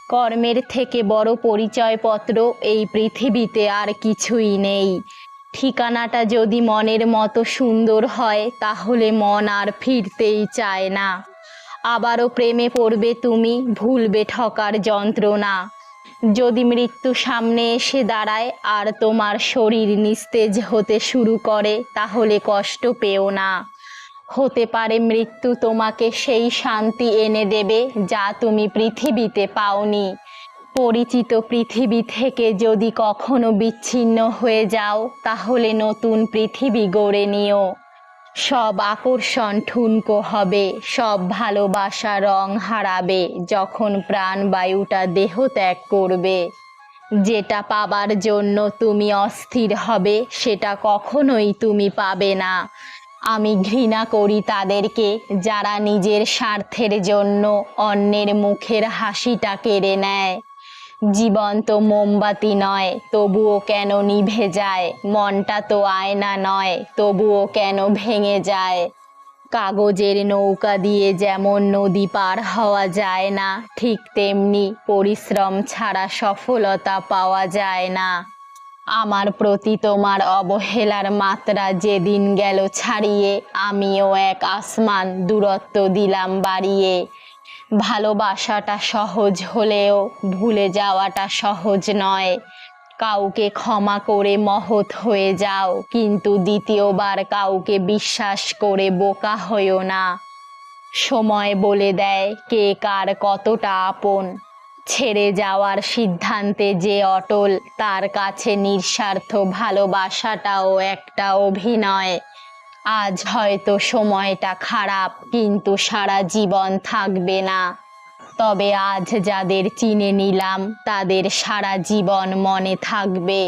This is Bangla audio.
কর্মের থেকে বড় পরিচয়পত্র এই পৃথিবীতে আর কিছুই নেই। ঠিকানাটা যদি মনের মতো সুন্দর হয় তাহলে মন আর ফিরতেই চায় না। আবারও প্রেমে পড়বে তুমি, ভুলবে ঠকার যন্ত্রণা। যদি মৃত্যু সামনে এসে দাঁড়ায় আর তোমার শরীর নিস্তেজ হতে শুরু করে তাহলে কষ্ট পেও না। হতে পারে মৃত্যু তোমাকে সেই শান্তি এনে দেবে যা তুমি পৃথিবীতে পাওনি। পরিচিত পৃথিবী থেকে যদি কখনো বিচ্ছিন্ন হয়ে যাও তাহলে নতুন পৃথিবী গড়ে নিও। সব আকর্ষণ ঠুনকো হবে, সব ভালোবাসা রং হারাবে যখন প্রাণবায়ুটা দেহ ত্যাগ করবে। যেটা পাবার জন্য তুমি অস্থির হবে সেটা কখনোই তুমি পাবে না। আমি ঘৃণা করি তাদেরকে যারা নিজের স্বার্থের জন্য অন্যের মুখের হাসিটা কেড়ে নেয়। জীবন তো মোমবাতি নয়, তবুও কেন নিভে যায়? মনটা তো আয়না নয়, তবুও কেন ভেঙে যায়? কাগজের নৌকা দিয়ে যেমন নদী পার হওয়া যায় না, ঠিক তেমনি পরিশ্রম ছাড়া সফলতা পাওয়া যায় না। আমার প্রতি তোমার অবহেলার মাত্রা যেদিন গেল ছাড়িয়ে, আমিও এক আসমান দূরত্ব দিলাম বাড়িয়ে। ভালোবাসাটা সহজ হলেও ভুলে যাওয়াটা সহজ নয়। কাউকে ক্ষমা করে মহৎ হয়ে যাও, কিন্তু দ্বিতীয়বার কাউকে বিশ্বাস করে বোকা হইও না। সময় বলে দেয় কে কার কতটা আপন। ছেড়ে যাওয়ার সিদ্ধান্তে যে অটল তার কাছে নিঃস্বার্থ ভালোবাসাটাও একটা অভিনয়। আজ হয়তো সময়টা খারাপ, কিন্তু সারা জীবন থাকবে না। তবে আজ যাদের চিনে নিলাম তাদের সারা জীবন মনে থাকবে।